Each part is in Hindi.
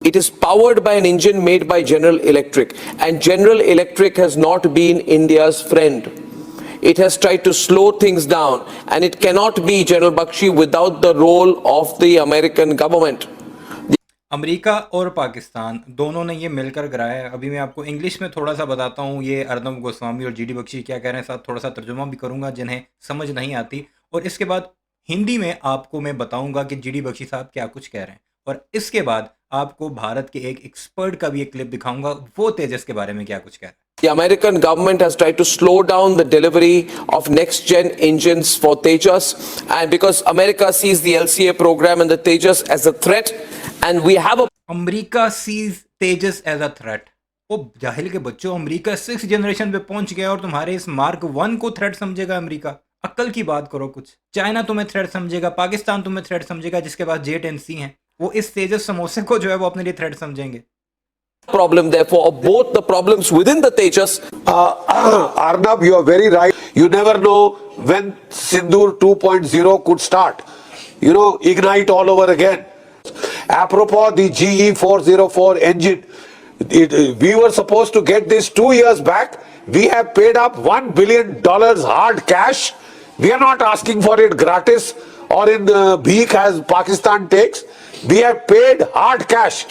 It is powered by an engine made by General Electric, and General Electric has not been India's friend. It has tried to slow things down, and it cannot be, General Bakshi, without the role of the American government. America और पाकिस्तान दोनों ने ये मिलकर कराया है। अभी मैं आपको इंग्लिश में थोड़ा सा बताता हूँ ये अर्नब गोस्वामी और जीडी बख्शी क्या कह रहे हैं, साथ थोड़ा सा तर्जुमा भी करूँगा जिन्हें समझ नहीं आती, और इसके बाद हिंदी में आपको मैं बताऊँगा कि जीडी बख्शी साहब क्या कुछ कह रहे हैं, और इसके बाद आपको भारत के एक एक्सपर्ट का भी एक क्लिप दिखाऊंगा, वो तेजस के बारे में क्या कुछ कह रहे हैं। The American government has tried to slow down the delivery of next-gen engines for Tejas, and because America sees the LCA program and the Tejas as a threat, and we have a America sees Tejas as a threat. वो जाहिल के बच्चों, अमेरिका 6th जनरेशन पे पहुंच गया और तुम्हारे इस मार्क 1 को थ्रेट समझेगा अमेरिका? अक्ल की बात करो कुछ। चाइना तुम्हें थ्रेट समझेगा, पाकिस्तान तुम्हें थ्रेट समझेगा, जिसके पास जेट एंड सी हैं, वो इस तेजस समोसे को जो है वो अपने लिए थ्रेट समझेंगे। problem therefore of both the problems within the Tejas. Arnab, you are very right. You never know when Sindoor 2.0 could start. You know, ignite all over again. Apropos the GE 404 engine, we were supposed to get this 2 years back. We have paid up $1 billion hard cash. We are not asking for it gratis or in bheek as Pakistan takes. We have paid hard cash.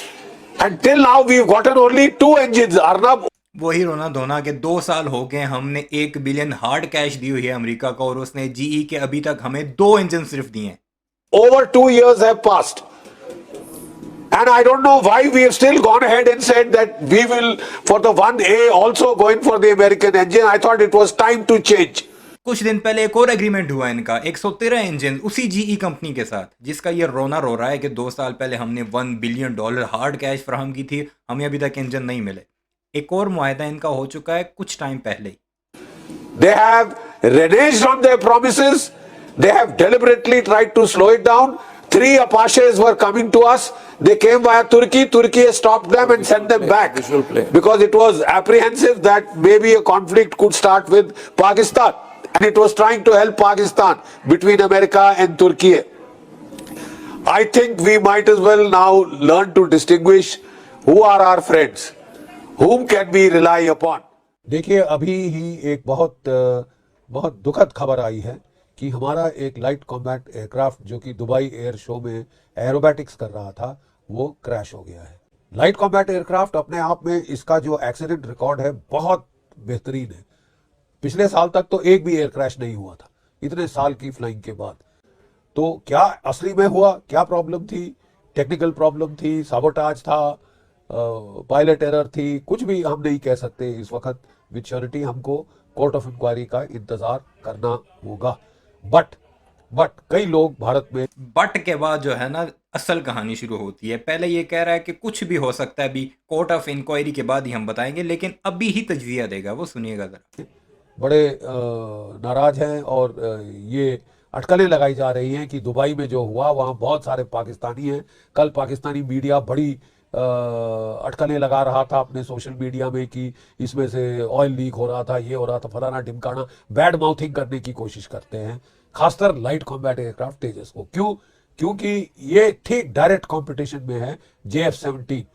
Until now we've gotten only 2 engines, Arnab. वही रोना धोना के 2 साल हो गए, हमने 1 बिलियन हार्ड कैश दी हुई है अमेरिका को, और उसने जीई के अभी तक हमें 2 इंजन सिर्फ दिए हैं। Over 2 years have passed. And I don't know why we have still gone ahead and said that we will, for the 1A, also going for the American engine. I thought it was time to change. कुछ दिन पहले एक और एग्रीमेंट हुआ इनका 113 इंजन उसी जीई कंपनी के साथ, जिसका ये रोना रो रहा है कि 2 साल पहले हमने $1 बिलियन हार्ड कैश फराहम की थी, हमें अभी तक इंजन नहीं मिले। एक और मुआहदा इनका हो चुका है कुछ टाइम पहले ही। They have reneged on their promises. They have deliberately tried to slow it down. 3 Apaches were coming to us. They came via Turkey. Turkey stopped them and sent them back because it was apprehensive that maybe a conflict could start with Pakistan. And it was trying to help Pakistan between America and Turkey. I think we might as well now learn to distinguish who are our friends, whom can we rely upon. देखिए, अभी ही एक बहुत दुखद खबर आई है कि हमारा एक लाइट कॉम्बैट एयरक्राफ्ट जो कि दुबई एयर शो में एरोबैटिक्स कर रहा था, वो क्रैश हो गया है। लाइट कॉम्बैट एयरक्राफ्ट अपने आप में इसका जो एक्सीडेंट रिकॉर्ड है बहुत बेहतरीन है। पिछले साल तक तो एक भी एयर क्रैश नहीं हुआ था इतने साल की फ्लाइंग के बाद। तो क्या असली में हुआ, क्या प्रॉब्लम थी? टेक्निकल प्रॉब्लम थी, साबोटाज था, पायलट एरर थी, कुछ भी हम नहीं कह सकते इस वक्त। विद श्योरिटी हमको कोर्ट ऑफ इंक्वायरी का इंतजार करना होगा। बट कई लोग भारत में बट के बाद जो है ना असल कहानी शुरू होती है। पहले ये कह रहा है कि कुछ भी हो सकता है, अभी कोर्ट ऑफ इंक्वायरी के बाद ही हम बताएंगे, लेकिन अभी ही तजजिया देगा वो, सुनिएगा जरा। बड़े नाराज हैं और ये अटकलें लगाई जा रही हैं कि दुबई में जो हुआ वहाँ बहुत सारे पाकिस्तानी हैं। कल पाकिस्तानी मीडिया बड़ी अटकलें लगा रहा था अपने सोशल मीडिया में कि इसमें से ऑयल लीक हो रहा था, ये हो रहा था, फलाना ढिमकाना, बैड माउथिंग करने की कोशिश करते हैं, खासकर लाइट कॉम्बैट एयरक्राफ्ट तेजस को। क्योंकि ये ठीक डायरेक्ट कंपटीशन में है JF-17।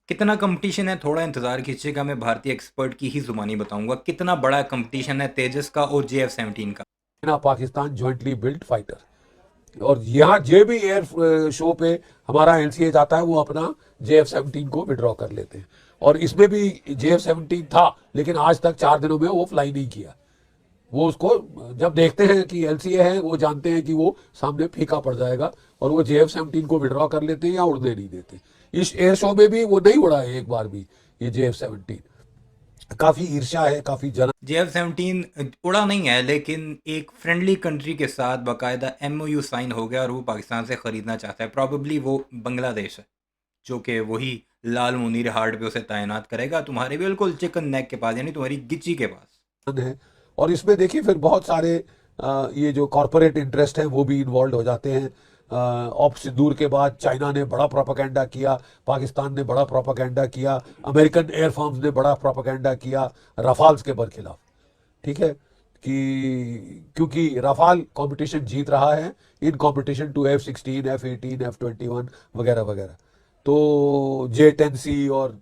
कितना कंपटीशन है, थोड़ा इंतजार कीजिएगा, मैं भारतीय एक्सपर्ट की ही जुबानी बताऊंगा कितना बड़ा कंपटीशन है तेजस का और JF-17 का। पाकिस्तान जॉइंटली बिल्ट फाइटर, और यहाँ जे भी एयर शो पे हमारा LCA जाता है वो अपना JF-17 को विड्रॉ कर लेते हैं। और इसमें भी JF-17 था, लेकिन आज तक 4 दिनों में वो फ्लाई नहीं किया। वो उसको जब देखते हैं कि LCA है, वो जानते हैं कि वो सामने फीका पड़ जाएगा, और वो JF-17 को विड्रॉ कर लेते हैं या उड़ने नहीं देते। इस एयर शो में भी वो नहीं उड़ा है एक बार भी ये JF-17। काफी ईर्ष्या है, काफी जलन। JF-17 उड़ा नहीं है, लेकिन एक फ्रेंडली कंट्री के साथ बाकायदा MOU साइन हो गया और वो पाकिस्तान से खरीदना चाहता है। प्रॉबेबली वो बांग्लादेश है, जो कि वही लाल मुनीर हार्ड पे उसे तैनात करेगा तुम्हारे बिल्कुल चिकन नेक के पास, यानी तुम्हारी गिच्ची के पास है। और इसमें देखिए फिर बहुत सारे ये जो कॉरपोरेट इंटरेस्ट हैं वो भी इन्वॉल्व हो जाते हैं। ऑप सिंदूर के बाद चाइना ने बड़ा प्रोपेगेंडा किया, पाकिस्तान ने बड़ा प्रोपेगेंडा किया, अमेरिकन एयर फर्म्स ने बड़ा प्रोपेगेंडा किया रफाल्स के बरखिलाफ। ठीक है, कि क्योंकि रफाल कंपटीशन जीत रहा है in competition to F-16, F-18, F-21 वगैरह वगैरह। तो J-10C और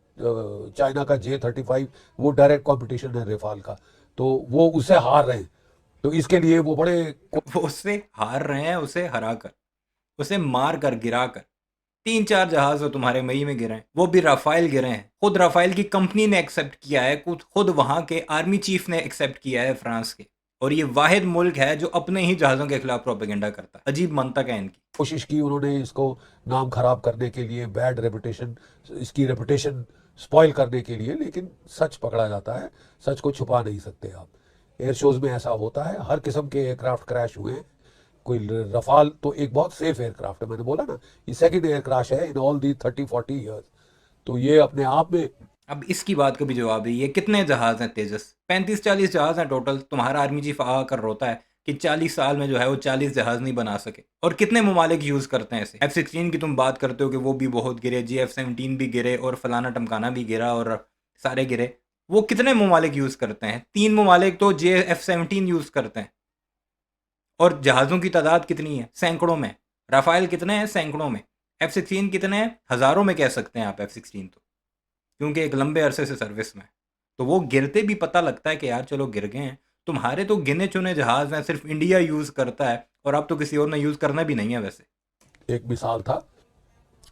चाइना का J-35 वो डायरेक्ट कंपटीशन है रेफाल का, तो वो उससे हार रहे हैं। तो इसके लिए वो बड़े वो उससे हार रहे हैं, उसे हरा कर, उसे मार कर, गिरा कर। 3-4 जहाज तो तुम्हारे मई में गिरे हैं, वो भी राफेल गिरे हैं। खुद राफेल की कंपनी ने एक्सेप्ट किया है, खुद वहां के आर्मी चीफ ने एक्सेप्ट किया है फ्रांस के। और ये वाहिद मुल्क है जो अपने ही जहाज़ों के खिलाफ प्रोपेगेंडा करता है। अजीब मंतक है इनकी। कोशिश की उन्होंने इसको नाम खराब करने के लिए, बैड रेपुटेशन, इसकी रेपुटेशन स्पॉइल करने के लिए, लेकिन सच पकड़ा जाता है, सच को छुपा नहीं सकते आप। एयर शोज में ऐसा होता है, हर किस्म के एयरक्राफ्ट क्रैश हुए हैं। कोई रफाल तो एक बहुत सेफ एयरक्राफ्ट है, मैंने बोला ना, ये सेकंड एयर क्रैश है इन ऑल दी 30-40 ईयर्स, तो ये अपने आप में। अब इसकी बात का भी जवाब है, ये कितने जहाज हैं तेजस? 35-40 जहाज हैं टोटल। तुम्हारा आर्मी चीफ आकर रोता है कि 40 साल में जो है वो 40 जहाज नहीं बना सके। और कितने ममालिक यूज़ करते हैं इसे? F-16 की तुम बात करते हो कि वो भी बहुत गिरे, F-17 भी गिरे और फलाना टमकाना भी गिरा और सारे गिरे। वो कितने ममालिक यूज़ करते हैं? 3 ममालिक तो F-17 यूज़ करते हैं। और जहाज़ों की तादाद कितनी है? सैकड़ों में। राफेल कितने हैं? सैकड़ों में। F-16 कितने हैं? हज़ारों में कह सकते हैं आप F-16 तो, क्योंकि एक लंबे अरसे से सर्विस में। तो वो गिरते भी पता लगता है कि यार चलो गिर गए हैं। तुम्हारे तो गिने चुने जहाज़ हैं, सिर्फ इंडिया यूज़ करता है, और अब तो किसी और ने यूज़ करना भी नहीं है। वैसे एक मिसाल था,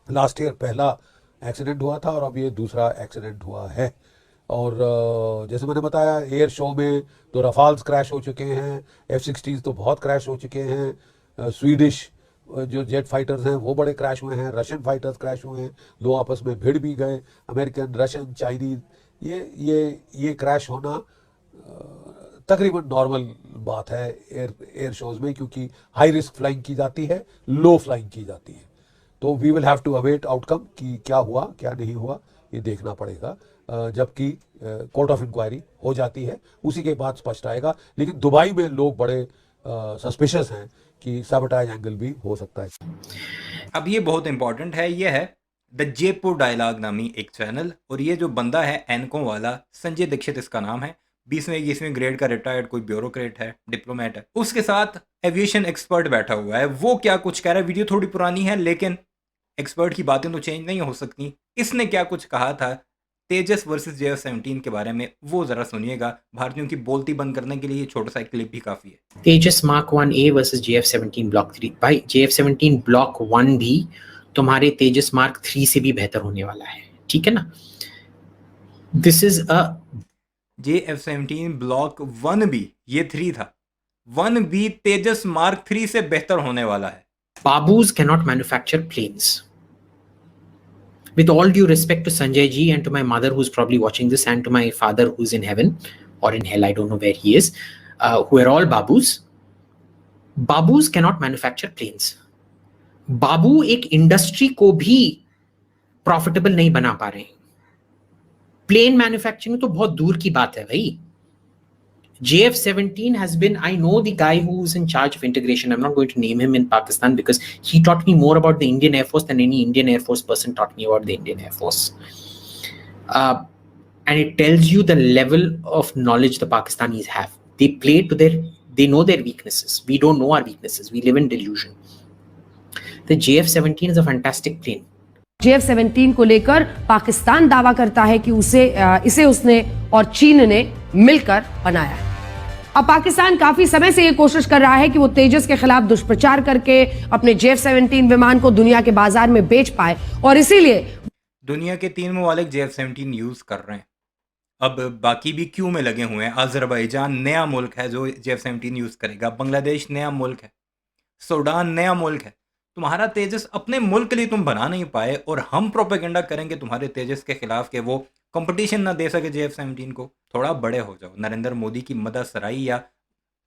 लास्ट ईयर पहला एक्सीडेंट हुआ था और अब ये दूसरा एक्सीडेंट हुआ है। और जैसे मैंने बताया, एयर शो में तो रफाल्स क्रैश हो चुके हैं, F-16 तो बहुत क्रैश हो चुके हैं, स्वीडिश जो जेट फाइटर्स हैं वो बड़े क्रैश हुए हैं, रशियन फाइटर्स क्रैश हुए हैं, दो आपस में भिड़ भी गए, अमेरिकन, रशियन, चाइनीज। ये क्रैश होना तकरीबन नॉर्मल बात है एयर शोज में, क्योंकि हाई रिस्क फ्लाइंग की जाती है, लो फ्लाइंग की जाती है। तो we will have to await outcome कि क्या हुआ क्या नहीं हुआ, ये देखना पड़ेगा। जबकि कोर्ट ऑफ इंक्वायरी हो जाती है, उसी के बाद स्पष्ट आएगा। लेकिन दुबई में लोग बड़े सस्पिशियस हैं कि सबटाइज एंगल भी हो सकता है। अब ये बहुत इंपॉर्टेंट है, ये है द जयपुर डायलॉग नामी एक चैनल, और ये जो बंदा है एनको वाला, संजय दीक्षित इसका नाम है, 20वें ग्रेड का रिटायर्ड कोई ब्यूरोक्रेट है, डिप्लोमेट है, उसके साथ एविएशन एक्सपर्ट बैठा हुआ है। वो क्या कुछ कह रहा है, वीडियो थोड़ी पुरानी है लेकिन एक्सपर्ट की बातें तो चेंज नहीं हो सकती। इसने क्या कुछ कहा था तेजस वर्सेस F-17 के बारे में, वो जरा सुनिएगा। भारतीयों की बोलती बंद करने के लिए छोटा सा क्लिप भी काफी है। तेजस Mark 1A versus JF-17 block 3। भाई JF-17 ब्लॉक 1 भी तुम्हारे तेजस Mark 3 से भी बेहतर होने वाला है, ठीक है ना? This is a JF-17 block 1 भी, ये 3 था, 1 भी तेजस Mark 3 से बेहतर होने वाला है। Babus cannot manufacture planes. With all due respect to Sanjay ji and to my mother who's probably watching this, and to my father who's in heaven or in hell, I don't know where he is, who are all Babus. Babus cannot manufacture planes. बाबू एक इंडस्ट्री को भी प्रॉफिटेबल नहीं बना पा रहे हैं। प्लेन मैन्युफैक्चरिंग तो बहुत दूर की बात है भाई। JF-17 has been, I know the guy who's in charge of integration. I'm not going to name him in Pakistan because he taught me more about the Indian Air Force than any Indian Air Force person taught me about the Indian Air Force. And it tells you the level of knowledge the Pakistanis have. They know their weaknesses. We don't know our weaknesses. We live in delusion. The JF-17 is a fantastic plane. JF-17 को लेकर पाकिस्तान दावा करता है कि इसे उसने और चीन ने मिलकर बनाया है। अब पाकिस्तान काफी समय से यह कोशिश कर रहा है कि वो तेजस के खिलाफ दुष्प्रचार करके अपने JF-17 विमान को दुनिया के बाजार में बेच पाए, और इसीलिए दुनिया के 3 ममालिक JF-17 यूज कर रहे हैं। अब बाकी भी क्यू में लगे हुए हैं। अजरबैजान नया मुल्क है जो JF-17 यूज करेगा, बांग्लादेश नया मुल्क है, सूडान नया मुल्क है। तुम्हारा तेजस अपने मुल्क के लिए तुम बना नहीं पाए, और हम प्रोपेगेंडा करेंगे तुम्हारे तेजस के खिलाफ कि वो कंपटीशन ना दे सके JF-17 को। थोड़ा बड़े हो जाओ। नरेंद्र मोदी की मददसराई या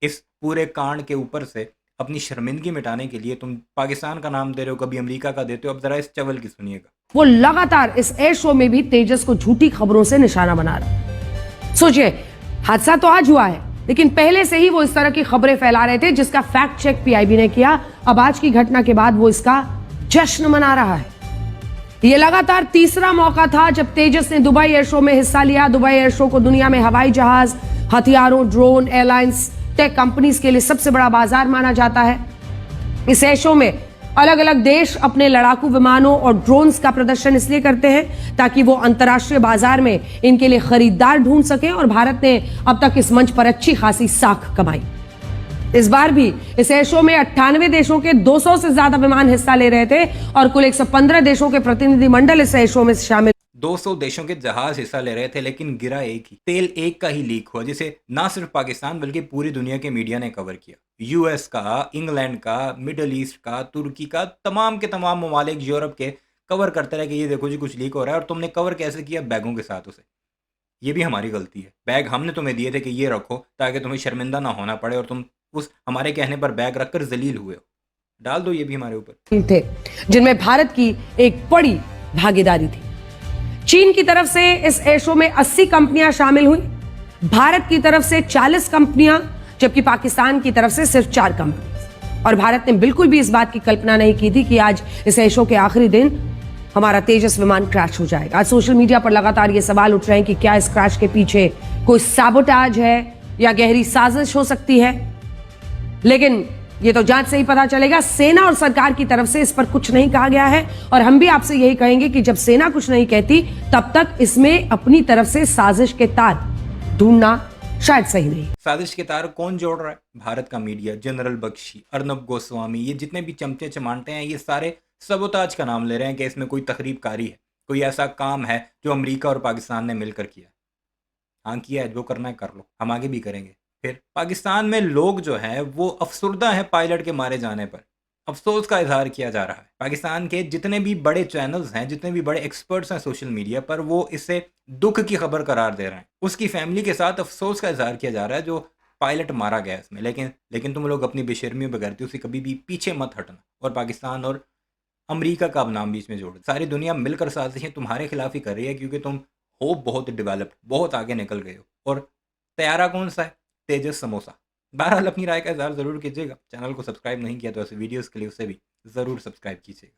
इस पूरे कांड के ऊपर से अपनी शर्मिंदगी मिटाने के लिए तुम पाकिस्तान का नाम दे रहे हो, कभी अमेरिका का देते हो। अब जरा इस चवल की सुनिएगा। वो लगातार इस एयर शो में भी तेजस को झूठी खबरों से निशाना बना रहा है। सोचिए, हादसा तो आज हुआ है, लेकिन पहले से ही वो इस तरह की खबरें फैला रहे थे, जिसका फैक्ट चेक PIB ने किया। अब आज की घटना के बाद वो इसका जश्न मना रहा है। ये लगातार तीसरा मौका था जब तेजस ने दुबई एयर शो में हिस्सा लिया। दुबई एयर शो को दुनिया में हवाई जहाज, हथियारों, ड्रोन, एयरलाइंस, टेक कंपनीज के लिए सबसे बड़ा बाजार माना जाता है। इस एयर शो में अलग अलग देश अपने लड़ाकू विमानों और ड्रोन्स का प्रदर्शन इसलिए करते हैं ताकि वो अंतर्राष्ट्रीय बाजार में इनके लिए खरीदार ढूंढ सकें, और भारत ने अब तक इस मंच पर अच्छी खासी साख कमाई। इस बार भी इस एयर शो में 98 देशों के 200 से ज्यादा विमान हिस्सा ले रहे थे और कुल 115 देशों के प्रतिनिधिमंडल इस एयर शो में शामिल। 200 देशों के जहाज हिस्सा ले रहे थे लेकिन गिरा एक ही, तेल एक का ही लीक हुआ, जिसे ना सिर्फ पाकिस्तान बल्कि पूरी दुनिया के मीडिया ने कवर किया। यूएस का, इंग्लैंड का, मिडल ईस्ट का, तुर्की का, तमाम के तमाम ममालिक, यूरोप के कवर करते रहे कि ये देखो जी कुछ लीक हो रहा है। और तुमने कवर कैसे किया? बैगों के साथ उसे। ये भी हमारी गलती है। बैग हमने तुम्हें दिए थे कि ये रखो ताकि तुम्हें शर्मिंदा ना होना पड़े, और तुम उस हमारे कहने पर बैग रखकर जलील हुए हो। डाल दो ये भी हमारे ऊपर। थे जिनमें भारत की एक बड़ी भागीदारी थी। चीन की तरफ से इस एयर शो में 80 कंपनियां शामिल हुई, भारत की तरफ से 40 कंपनियां, जबकि पाकिस्तान की तरफ से सिर्फ 4 कंपनी। और भारत ने बिल्कुल भी इस बात की कल्पना नहीं की थी कि आज इस एयर शो के आखिरी दिन हमारा तेजस विमान क्रैश हो जाएगा। आज सोशल मीडिया पर लगातार ये सवाल उठ रहे हैं कि क्या इस क्रैश के पीछे कोई सैबोटाज है या गहरी साजिश हो सकती है, लेकिन ये तो जांच से ही पता चलेगा। सेना और सरकार की तरफ से इस पर कुछ नहीं कहा गया है, और हम भी आपसे यही कहेंगे कि जब सेना कुछ नहीं कहती तब तक इसमें अपनी तरफ से साजिश के तार ढूंढना शायद सही नहीं। साजिश के तार कौन जोड़ रहा है? भारत का मीडिया, जनरल बख्शी, अर्नब गोस्वामी, ये जितने भी चमचे चमानते हैं, ये सारे सबोताज का नाम ले रहे हैं कि इसमें कोई तखरीबकारी है, कोई ऐसा काम है जो अमेरिका और पाकिस्तान ने मिलकर किया। हाँ किया है, जो करना है कर लो, हम आगे भी करेंगे। फिर पाकिस्तान में लोग जो हैं वो अफसुर्दा हैं पायलट के मारे जाने पर, अफसोस का इजहार किया जा रहा है। पाकिस्तान के जितने भी बड़े चैनल्स हैं, जितने भी बड़े एक्सपर्ट्स हैं सोशल मीडिया पर, वो इसे दुख की खबर करार दे रहे हैं। उसकी फैमिली के साथ अफसोस का इजहार किया जा रहा है जो पायलट मारा गया इसमें। लेकिन तुम लोग अपनी बेशर्मियों बगैर उसे कभी भी पीछे मत हटना, और पाकिस्तान और अमेरिका का अब नाम बीच में जोड़। सारी दुनिया मिलकर साजिशें तुम्हारे खिलाफ ही कर रही है, क्योंकि तुम हो बहुत डेवलप्ड, बहुत आगे निकल गए हो। और तैयारा कौन सा है? तेजस समोसा। बहरहाल अपनी राय का इज़हार ज़रूर कीजिएगा। चैनल को सब्सक्राइब नहीं किया तो ऐसे वीडियोस के लिए उसे भी ज़रूर सब्सक्राइब कीजिएगा।